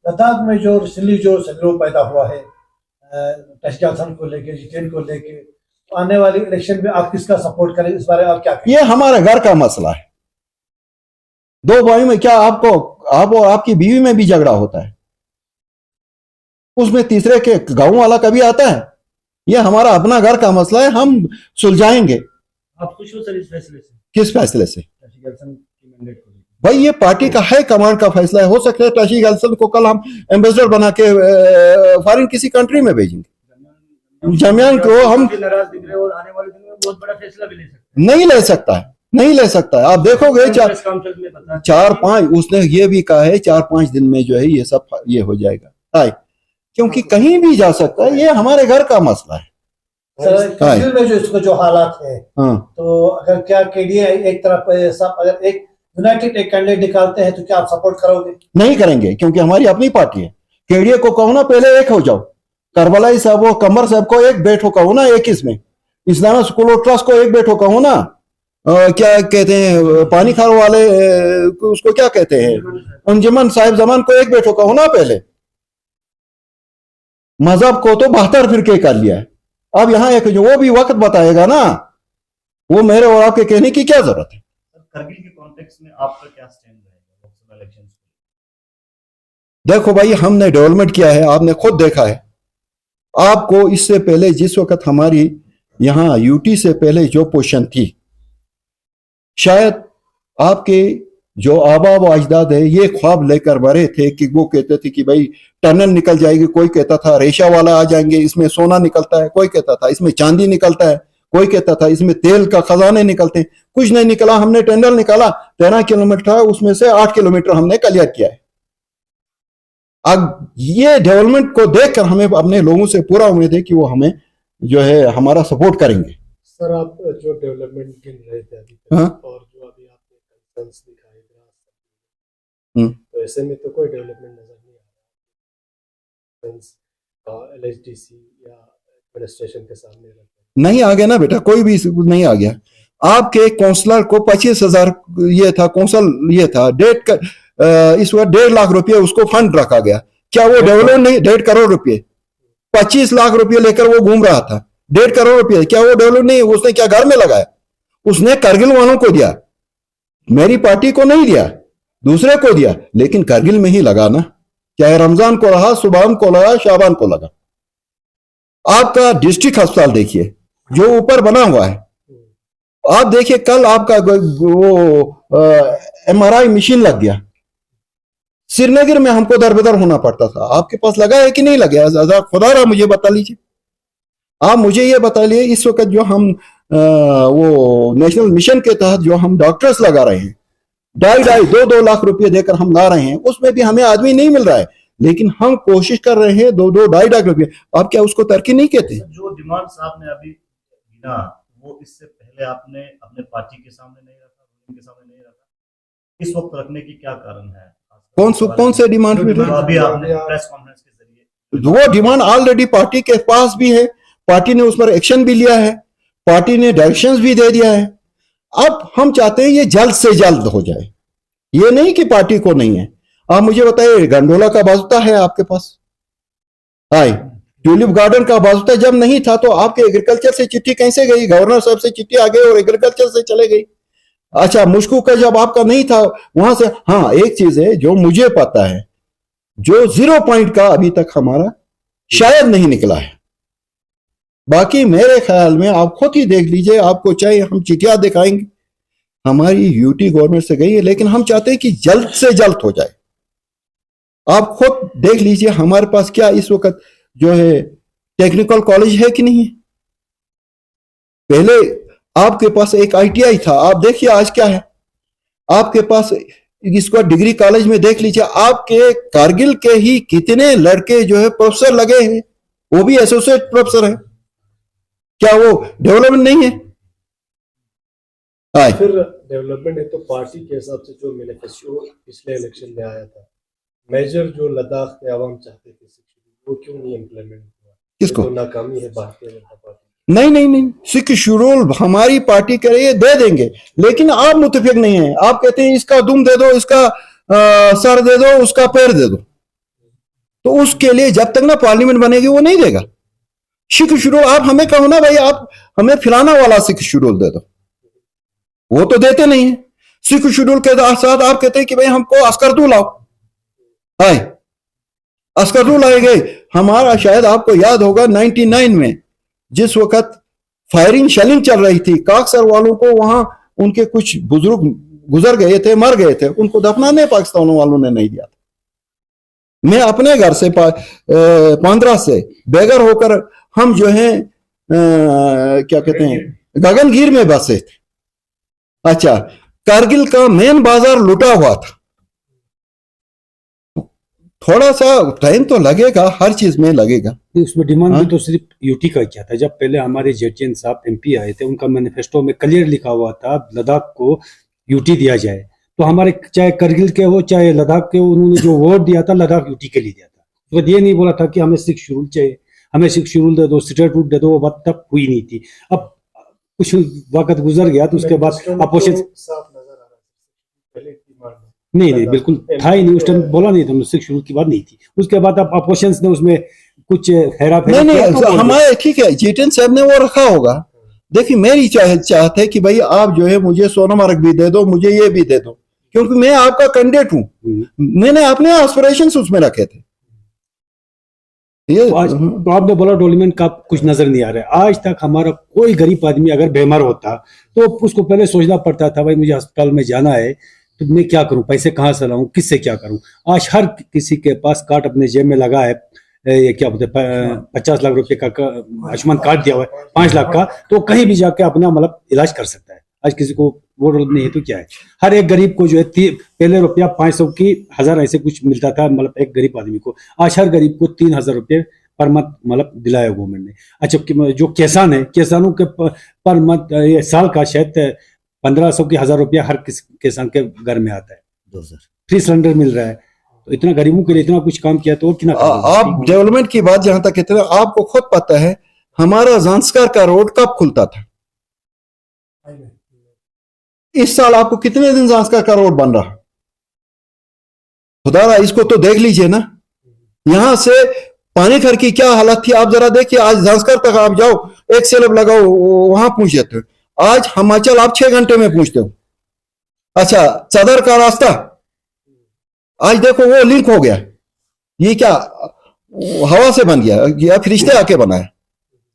लद्दाख में जो रिसेंटली जो संग्रोह पैदा हुआ है टशगासन को लेके, जितेन को लेके, आने वाली इलेक्शन में आप किसका सपोर्ट करें, इस बारे में आप क्या कहें? ये हमारे घर का मसला है। दो भाई में क्या आप और आपकी बीवी में भी झगड़ा होता है, उसमें तीसरे के गांव वाला कभी आता है? ये हमारा अपना घर का मसला है, हम सुलझाएंगे। आप खुश हो सर इस फैसले से? किस फैसले से? टशगासन की मैंडेट को लेकर। भाई ये पार्टी का है कमांड का फैसला है। हो सकता है टशी गलसन को कल हम एम्बेसडर बना के फॉरेन किसी कंट्री में भेजेंगे। जमियान को हम नाराज दिख रहे हैं और आने वाले दिन में बहुत बड़ा फैसला भी ले सकते हैं। नहीं ले सकता है, नहीं ले सकता है। आप देखोगे चार पांच, उसने ये भी कहा है 4-5 दिन में जो है ये सब ये हो जाएगा। हाय, क्योंकि कहीं भी जा सकता है, ये हमारे घर का मसला है। सर कश्मीर में जो इसको जो हालात है, हाँ, तो अगर क्या केडीए एक तरफ सब अगर एक यूनाइटेड एक कैंडिडेट निकालते हैं तो क्या आप सपोर्ट करोगे? नहीं करेंगे, क्योंकि हमारी अपनी पार्टी है। केडीए को कहो ना पहले एक हो जाओ, करबलाई साहब और कमर साहब को एक बैठो कहो ना, एक इसमें इस्लामिक स्कूल और ट्रस्ट को एक बैठो कहो ना। क्या कहते हैं पानी खार वाले उसको क्या कहते हैं, अंजुमन साहिब जमान को एक बैठो कहो ना पहले। मजहब को तो 72 फिरके कर लिया है, अब यहाँ एक जो वो भी वक्त बताएगा ना, वो मेरे और आपके कहने की क्या जरूरत है। करगिल के कॉन्टेक्स्ट में आपका क्या स्टैंड रहेगा लोकसभा इलेक्शन? देखो भाई, हमने डेवलपमेंट किया है, आपने खुद देखा है। आपको इससे पहले जिस वक्त हमारी यहाँ यूटी से पहले जो पोजीशन थी, शायद आपके जो आबा व अजदाद है ये ख्वाब लेकर मरे थे कि वो कहते थे कि भाई टनल निकल जाएगी, कोई कहता था रेशा वाला आ जाएंगे, इसमें सोना निकलता है, कोई कहता था इसमें चांदी निकलता है, कोई कहता था इसमें तेल का खजाने निकलते हैं। कुछ नहीं निकला। हमने टनल निकाला 13 किलोमीटर था, उसमें से 8 किलोमीटर हमने क्लियर किया है। अब ये डेवलपमेंट को देखकर हमें अपने लोगों से पूरा उम्मीद है कि वो हमें जो है हमारा सपोर्ट करेंगे। सर आप जो डेवलपमेंट गिन रहे थे अभी तक, हाँ? और जो अभी आपने कंसर्न्स दिखाए हम्म। तो ऐसे में तो कोई डेवलपमेंट नजर नहीं आ रहा। एलएचडीसी या एडमिनिस्ट्रेशन के सामने रखा नहीं आ गया ना बेटा, कोई भी नहीं आ गया। आपके काउंसलर को 25,000 ये था, काउंसिल ये था, इस वक्त 1.5 लाख रुपये उसको फंड रखा गया। क्या वो डेवलप नहीं? 1.5 करोड़ रुपये, 25 लाख रुपये लेकर वो घूम रहा था। 1.5 करोड़ रुपये, क्या वो डेवलप नहीं? उसने क्या घर में लगाया? उसने करगिल वालों को दिया, मेरी पार्टी को नहीं दिया, दूसरे को दिया, लेकिन करगिल में ही लगा ना। चाहे रमजान को रहा, सुबह को लगा, शाबान को लगा। आपका डिस्ट्रिक्ट अस्पताल देखिए जो ऊपर बना हुआ है, आप देखिए कल आपका वो MRI मशीन लग गया। श्रीनगर में हमको दरबदर होना पड़ता था, आपके पास लगा है कि नहीं लगा? खुदा रहा मुझे बता लीजिए। आप मुझे ये बता लिए इस वक्त जो हम वो नेशनल मिशन के तहत जो हम डॉक्टर्स लगा रहे हैं, 2.5 लाख रुपए देकर हम ला रहे हैं, उसमें भी हमें आदमी नहीं मिल रहा है, लेकिन हम कोशिश कर रहे हैं 2.5 लाख रुपए। आप क्या उसको तरक्की नहीं कहते? जो डिमांड आपने अभी गिना, वो इससे पहले आपने अपने पार्टी के सामने नहीं रखा, उनके सामने नहीं रखा, इस वक्त रखने की क्या कारण है? कौन से डिमांड में? अभी आपने प्रेस कॉन्फ्रेंस के जरिए वो डिमांड ऑलरेडी पार्टी के पास भी है, पार्टी ने उस पर एक्शन भी लिया है, पार्टी ने डायरेक्शंस भी दे दिया है। अब हम चाहते हैं ये जल्द से जल्द हो जाए, ये नहीं कि पार्टी को नहीं है। आप मुझे बताइए, गंडोला का बाजुता है आपके पास? हाय, ट्यूलिप गार्डन का बाजुता जब नहीं था तो आपके एग्रीकल्चर से चिट्ठी कैसे गई? गवर्नर साहब से चिट्ठी आ गई और एग्रीकल्चर से चले गई। अच्छा, मुश्कू का जब आपका नहीं था वहां से। हाँ, एक चीज है जो मुझे पता है, जो 0 पॉइंट का अभी तक हमारा शायद नहीं निकला है। बाकी मेरे ख्याल में आप खुद ही देख लीजिए, आपको चाहे हम चिट्ठियां दिखाएंगे, हमारी यूटी गवर्नमेंट से गई है, लेकिन हम चाहते हैं कि जल्द से जल्द हो जाए। आप खुद देख लीजिए हमारे पास क्या इस वक्त जो है टेक्निकल कॉलेज है कि नहीं है। पहले आपके पास एक ITI था, आप देखिए आज क्या है। आपके पास इसको डिग्री कॉलेज में देख लीजिए, आपके कारगिल के ही कितने लड़के जो है प्रोफेसर लगे हैं, वो भी एसोसिएट प्रोफेसर है। क्या वो डेवलपमेंट नहीं है? फिर डेवलपमेंट है तो पार्टी के हिसाब से जो मैनिफेस्टो पिछले इलेक्शन में आया था, मेजर जो लद्दाख के आवाम चाहते थे वो क्यों नहीं इम्प्लीमेंट हुआ? किसको? तो नाकामी है भारतीय जनता पार्टी। नहीं, सिख शेड्यूल हमारी पार्टी के लिए दे देंगे, लेकिन आप मुतफिक नहीं है। आप कहते हैं इसका दुम दे दो, इसका सर दे दो, उसका पैर दे दो। तो उसके लिए जब तक ना पार्लियामेंट बनेगी वो नहीं देगा। सिख शेड्यूल आप हमें कहो ना भाई, आप हमें फलाना वाला सिख शेड्यूल दे दो, वो तो देते नहीं है। सिख शेड्यूल के साथ आप कहते हैं कि भाई हमको अस्करदू लाओ, हाय अस्करदू लाए गए। हमारा शायद आपको याद होगा 99 में जिस वक्त फायरिंग शेलिंग चल रही थी, काकसर वालों को वहां उनके कुछ बुजुर्ग गुजर गए थे, मर गए थे, उनको दफनाने पाकिस्तान वालों ने नहीं दिया था। मैं अपने घर से 15 से बेघर होकर हम जो है क्या कहते हैं गगनगीर में बसे थे। अच्छा, कारगिल का मेन बाजार लुटा हुआ था। थोड़ा सा टाइम तो लगेगा, हर चीज में लगेगा। उसमें डिमांड हाँ? भी तो सिर्फ यूटी का क्या था। जब पहले हमारे जेटीएन साहब एमपी आए थे, उनका मैनिफेस्टो में क्लियर लिखा हुआ था लद्दाख को यूटी दिया जाए। तो हमारे चाहे करगिल के हो चाहे लद्दाख के, उन्होंने जो वोट दिया था लद्दाख यूटी के लिए दिया था। तो ये नहीं बोला था कि हमें सिख शेड्यूल चाहिए, हमें सिख शेड्यूल दे दो, स्टेटहुड दे दो, वो बात तक हुई नहीं थी। अब कुछ वक्त गुजर गया तो उसके बाद अपोजिशन साफ नजर आ रहा है पहले की डिमांड में। नहीं बिल्कुल था ही नहीं, उस टाइम बोला नहीं था, सिख शेड्यूल की बात नहीं थी। उसके बाद अब अपोजिशन ने उसमें कुछ हेरा फेरी नहीं किया तो बोल हमारे ठीक है, जेटन साहब ने वो रखा होगा। देखिए मेरी चाहत है कि भाई आप जो है मुझे सोनामार्ग भी दे दो, मुझे ये भी दे दो, क्योंकि मैं आपका कैंडिडेट हूं। मैंने अपने एस्पिरेशंस उसमें रखे थे। ये तो आज तो आपने बोला डेवलपमेंट का कुछ नजर नहीं आ रहा है। आज तक हमारा कोई गरीब आदमी अगर बीमार होता तो उसको पहले सोचना पड़ता था, भाई मुझे अस्पताल में जाना है तो मैं क्या करूं, पैसे कहाँ से लाऊं, किससे क्या करूं। आज हर किसी के पास कार्ड अपने जेब में लगा है, ये क्या बोलते हैं 50 लाख रुपए का आयुष्मान कार्ड दिया हुआ है, 5 लाख का, तो कहीं भी जाके अपना मतलब इलाज कर सकता है। आज किसी को वो नहीं है तो क्या है, हर एक गरीब को जो है पहले रुपया 500 की 1000 ऐसे कुछ मिलता था, मतलब एक गरीब आदमी को। आज हर गरीब को 3000 रुपये पर मंथ मतलब दिलाया गवर्नमेंट ने। अच्छा, जो किसान है, किसानों के पर मंथ ये साल का शायद 1500 की 1000 रुपया हर किसान के घर में आता है। फ्री सिलेंडर मिल रहा है, तो इतना गरीबों के लिए इतना कुछ काम किया तो और कितना आप डेवलपमेंट की बात जहां तक कहते हैं, आपको खुद पता है हमारा ज़ांस्कर का रोड कब खुलता था? इस साल आपको कितने दिन ज़ांस्कर का रोड बन रहा? खुदारा इसको तो देख लीजिए ना। यहां से पानीखर की क्या हालत थी आप जरा देखिए। आज ज़ांस्कर तक आप जाओ, एक स्लैब लगाओ, वहां पहुंच जाते हो। आज हिमाचल आप 6 घंटे में पहुंचते हो। अच्छा, सदर का रास्ता आज देखो वो लिंक हो गया। ये क्या हवा से बन गया या फरिश्ते आके बनाया?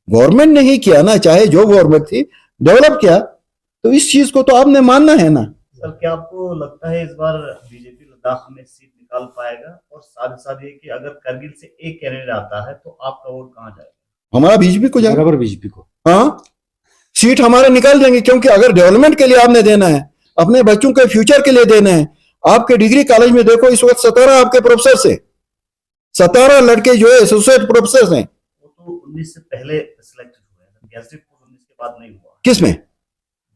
गवर्नमेंट ने ही किया ना, चाहे जो गवर्नमेंट थी, डेवलप किया। तो इस चीज को तो आपने मानना है ना। सर, क्या आपको लगता है इस बार बीजेपी लद्दाख में सीट निकाल पाएगा? और साथ ही साथ ये कि अगर करगिल से एक कैंडिडेट आता है तो आपका वोट कहाँ जाएगा? हमारा बीजेपी को जाएगा, बराबर बीजेपी को। हाँ, सीट हमारे निकाल देंगे। क्योंकि अगर डेवलपमेंट के लिए आपने देना है, अपने बच्चों के फ्यूचर के लिए देना है। आपके डिग्री कॉलेज में देखो इस वक्त 17 आपके प्रोफेसर से 17 लड़के जो है एसोसिएट प्रोफेसर हैं। वो तो 19 से पहले सिलेक्ट हुए हैं, गैजेट 19 के बाद नहीं हुआ। किसमें?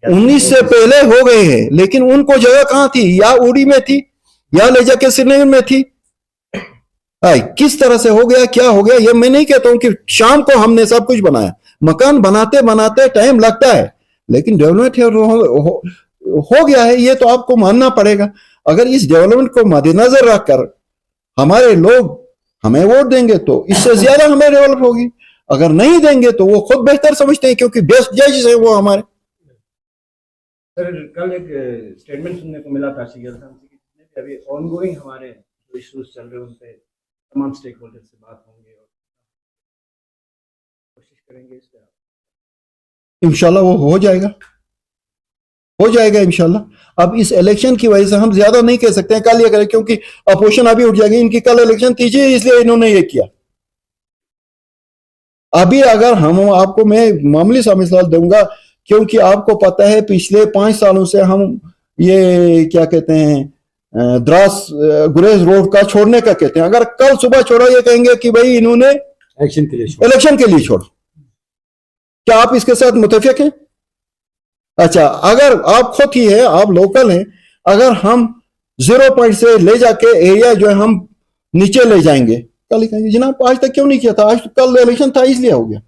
19 से पहले हो गए हैं, लेकिन उनको जगह कहां थी? या उड़ी में थी या ले जाके श्रीनगर में थी। किस तरह से हो गया, क्या हो गया, ये मैं नहीं कहता हूं कि शाम को हमने सब कुछ बनाया। मकान बनाते बनाते टाइम लगता है, लेकिन डेवलपमेंट हो गया है, ये तो आपको मानना पड़ेगा। अगर इस डेवलपमेंट को मद्देनजर रखकर हमारे लोग हमें वोट देंगे तो इससे ज्यादा हमें डेवलप होगी। अगर नहीं देंगे तो वो खुद बेहतर समझते हैं, क्योंकि बेस्ट जज है वो हमारे। सर, कल एक स्टेटमेंट सुनने को मिला था सीएल साहब से कि जितने भी अभी ऑनगोइंग हमारे जो इश्यूज चल रहे हैं उन पे तमाम स्टेक होल्डर से बात होंगे और कोशिश करेंगे इस पे। इंशाल्लाह वो हो जाएगा इंशाल्लाह। अब इस इलेक्शन की वजह से हम ज्यादा नहीं कह सकते हैं कल ये करें, क्योंकि अपोजिशन अभी उठ जाएगी। इनकी कल इलेक्शन थी, इसलिए इन्होंने ये किया। अभी अगर हम आपको मैं मामूली सा मिसाल दूंगा, क्योंकि आपको पता है पिछले 5 सालों से हम ये क्या कहते हैं द्रास गुरेज रोड का छोड़ने का कहते हैं। अगर कल सुबह छोड़ा, ये कहेंगे कि भाई इन्होंने इलेक्शन के लिए छोड़। क्या आप इसके साथ मुतफिक हैं? अच्छा, अगर आप खुद ही है, आप लोकल हैं, अगर हम 0 पॉइंट से ले जाके एरिया जो है हम नीचे ले जाएंगे, कल ही कहेंगे जनाब आज तक क्यों नहीं किया था, आज कल इलेक्शन था इसलिए हो गया।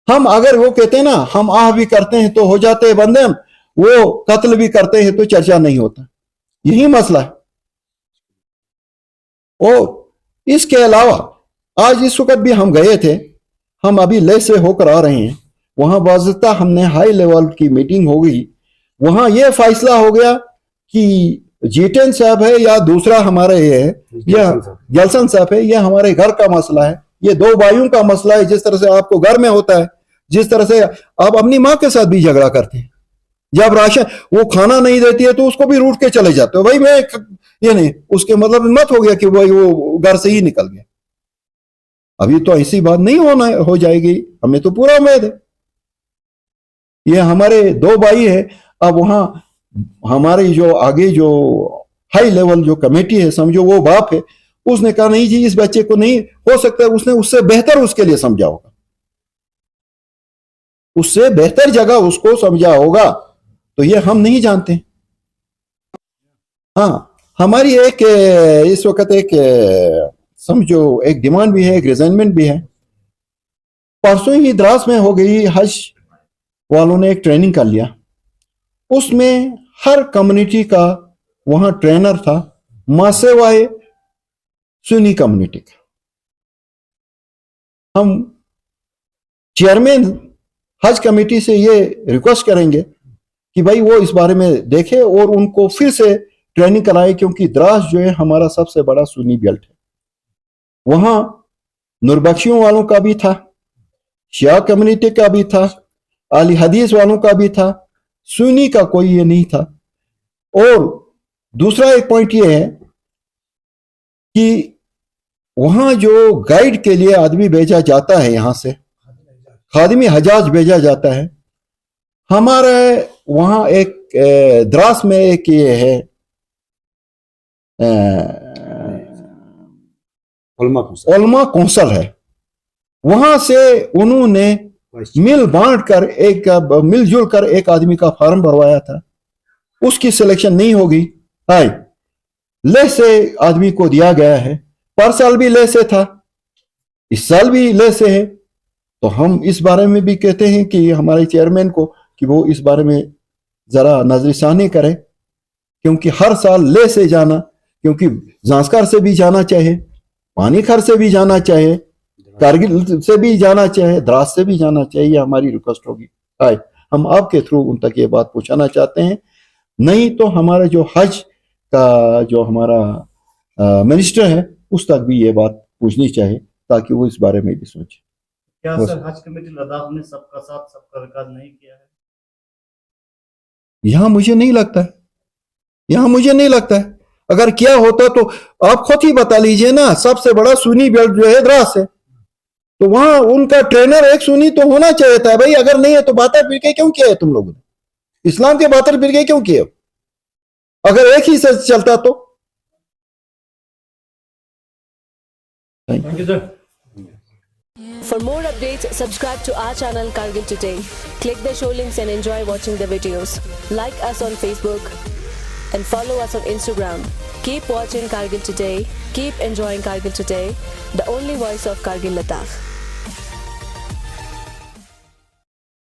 हम अगर वो कहते हैं ना हम आह भी करते हैं तो हो जाते हैं बंदे, हम वो कत्ल भी करते हैं तो चर्चा नहीं होता। यही मसला है। और इसके अलावा आज इस वक्त भी हम गए थे, हम अभी लेह से होकर आ रहे हैं, वहां बाज़ाब्ता हमने हाई लेवल की मीटिंग हो गई, वहां यह फैसला हो गया कि G10 साहब है या दूसरा हमारे ये है, या जलसन साहब है, यह हमारे घर का मसला है, ये दो भाइयों का मसला है। जिस तरह से आपको घर में होता है, जिस तरह से आप अपनी माँ के साथ भी झगड़ा करते हैं, जब राशन वो खाना नहीं देती है तो उसको भी रूठ के चले जाते हो, भाई मैं ये नहीं, उसके मतलब मत हो गया कि भाई वो घर से ही निकल गया। अभी तो ऐसी बात नहीं हो जाएगी, हमें तो पूरा उम्मीद है। ये हमारे दो भाई है, अब वहां हमारी जो आगे जो हाई लेवल जो कमेटी है, समझो वो बाप है, उसने कहा नहीं जी इस बच्चे को नहीं हो सकता, उसने उससे बेहतर उसके लिए समझा होगा, उससे बेहतर जगह उसको समझा होगा, तो ये हम नहीं जानते। हाँ, हमारी एक इस वक्त एक समझो एक डिमांड भी है, एक रिजाइनमेंट भी है। परसों ही द्रास में हो गई, हज वालों ने एक ट्रेनिंग कर लिया, उसमें हर कम्युनिटी का वहां ट्रेनर था, मासेवाए सुन्नी कम्युनिटी का। हम चेयरमैन हज कमेटी से ये रिक्वेस्ट करेंगे कि भाई वो इस बारे में देखे और उनको फिर से ट्रेनिंग कराए, क्योंकि द्रास जो है हमारा सबसे बड़ा सुन्नी बेल्ट है। वहां नूरबख्शियों वालों का भी था, शिया कम्युनिटी का भी था, अली हदीस वालों का भी था, सुन्नी का कोई ये नहीं था। और दूसरा एक पॉइंट ये है कि वहां जो गाइड के लिए आदमी भेजा जाता है, यहां से खादिमी हजाज भेजा जाता है, हमारे वहां एक द्रास में एक ये है उलमा कौंसल है, वहां से उन्होंने मिलजुल कर एक आदमी का फॉर्म भरवाया था, उसकी सिलेक्शन नहीं होगी, हाय ले से आदमी को दिया गया है, पर साल भी ले से था, इस साल भी ले से है। तो हम इस बारे में भी कहते हैं कि हमारे चेयरमैन को कि वो इस बारे में जरा नजरसानी करे, क्योंकि हर साल ले से जाना, क्योंकि जांस्कर से भी जाना चाहे, पानीखर से भी जाना चाहे, कारगिल से भी जाना चाहे, द्रास से भी जाना चाहिए, हमारी रिक्वेस्ट होगी। हाय हम आपके थ्रू उन तक ये बात पहुंचाना चाहते हैं। नहीं तो हमारा जो हज का जो हमारा मिनिस्टर है उस तक भी ये बात पूछनी चाहिए, ताकि वो इस बारे में भी सोचे। क्या सर हज कमेटी लद्दाख ने सबका साथ सबका विकास नहीं किया है? यहां मुझे नहीं लगता है, यहां मुझे नहीं लगता है। अगर किया होता तो आप खुद ही बता लीजिए ना, सबसे बड़ा सुन्नी बेल्ट जो है द्रास है, तो वहां उनका ट्रेनर एक सुन्नी तो होना चाहिए था भाई। अगर नहीं है तो बातें फिर के क्यों किया है तुम लोगों ने, इस्लाम के बातें फिर के क्यों किए? अगर एक ही से चलता तो। Thank you sir. For more updates, subscribe to our channel Kargil Today. Click the show links and enjoy watching the videos. Like us on Facebook and follow us on Instagram. Keep watching Kargil Today. Keep enjoying Kargil Today, the only voice of Kargil Ladakh.